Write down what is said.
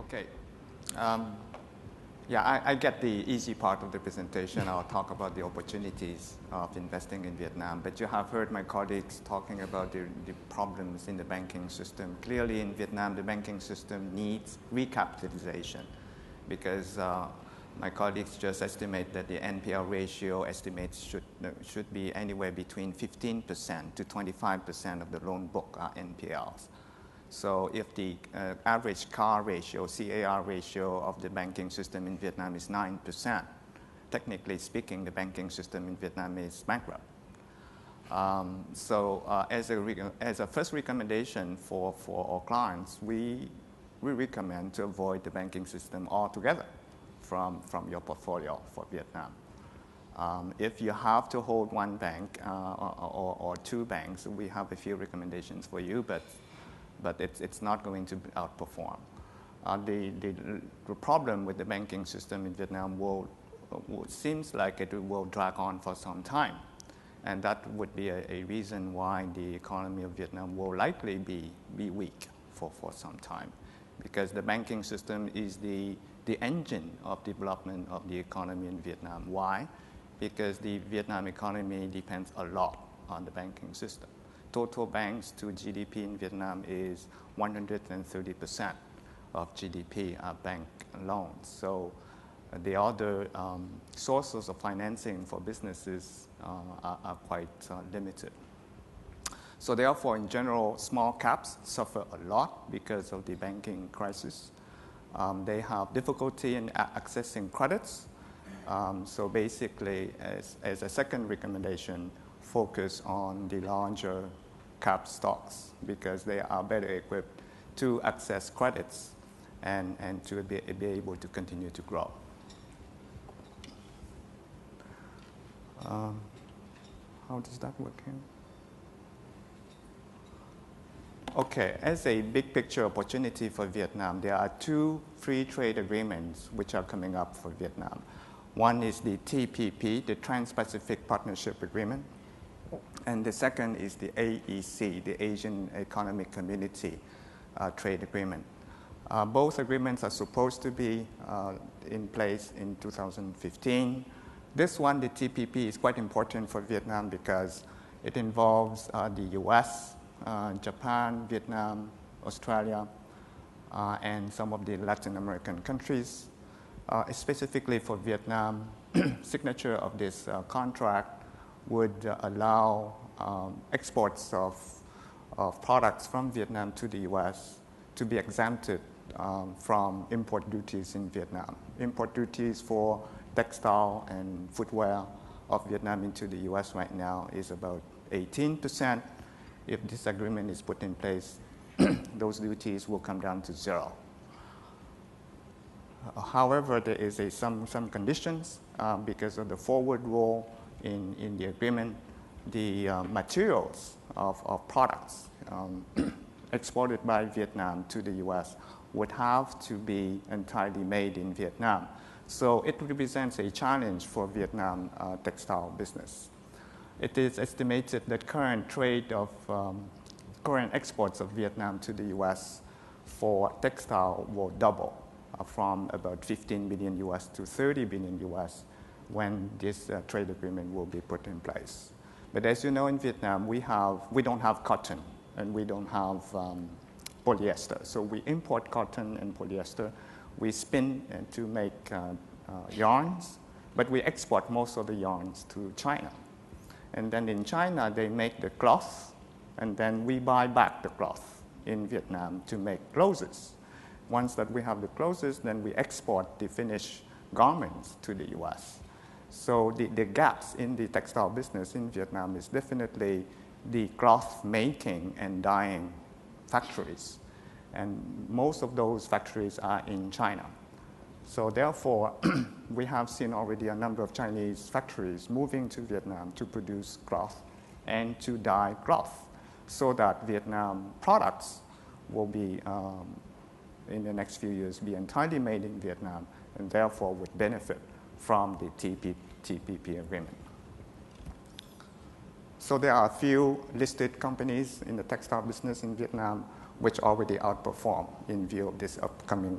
Okay. Yeah, I get the easy part of the presentation. I'll talk about the opportunities of investing in Vietnam. But you have heard my colleagues talking about the problems in the banking system. Clearly, in Vietnam, the banking system needs recapitalization because my colleagues just estimate that the NPL ratio estimates should be anywhere between 15% to 25% of the loan book are NPLs. So if the average CAR ratio, CAR ratio of the banking system in Vietnam is 9%, technically speaking, the banking system in Vietnam is bankrupt. As a first recommendation for our clients, we recommend to avoid the banking system altogether from your portfolio for Vietnam. If you have to hold one bank or two banks, we have a few recommendations for you, but it's not going to outperform. The problem with the banking system in Vietnam seems like it will drag on for some time. And that would be a reason why the economy of Vietnam will likely be weak for some time. Because the banking system is the engine of development of the economy in Vietnam. Why? Because the Vietnam economy depends a lot on the banking system. Total banks to GDP in Vietnam is 130% of GDP are bank loans. So the other sources of financing for businesses are quite limited. So therefore, in general, small caps suffer a lot because of the banking crisis. They have difficulty in accessing credits. So basically, as a second recommendation, focus on the larger cap stocks because they are better equipped to access credits and to be able to continue to grow. How does that work here? Okay, as a big picture opportunity for Vietnam, there are two free trade agreements which are coming up for Vietnam. One is the TPP, the Trans-Pacific Partnership Agreement, and the second is the AEC, the Asian Economic Community Trade Agreement. Both agreements are supposed to be in place in 2015. This one, the TPP, is quite important for Vietnam because it involves the US, Japan, Vietnam, Australia, and some of the Latin American countries. Specifically for Vietnam, signature of this contract would allow exports of products from Vietnam to the US to be exempted from import duties in Vietnam. Import duties for textile and footwear of Vietnam into the US right now is about 18%. If this agreement is put in place, those duties will come down to zero. However, there is some conditions because of the forward rule in the agreement. The materials of products exported by Vietnam to the US would have to be entirely made in Vietnam. So it represents a challenge for Vietnam textile business. It is estimated that current exports of Vietnam to the US for textile will double from about 15 billion US to 30 billion US when this trade agreement will be put in place. But as you know, in Vietnam, we don't have cotton and we don't have polyester. So we import cotton and polyester. We spin to make yarns, but we export most of the yarns to China. And then in China, they make the cloth, and then we buy back the cloth in Vietnam to make clothes. Once that we have the clothes, then we export the finished garments to the US. So the gaps in the textile business in Vietnam is definitely the cloth making and dyeing factories. And most of those factories are in China. So therefore, we have seen already a number of Chinese factories moving to Vietnam to produce cloth and to dye cloth so that Vietnam products will be, in the next few years, be entirely made in Vietnam and therefore would benefit from the TPP agreement. So there are a few listed companies in the textile business in Vietnam which already outperform in view of this upcoming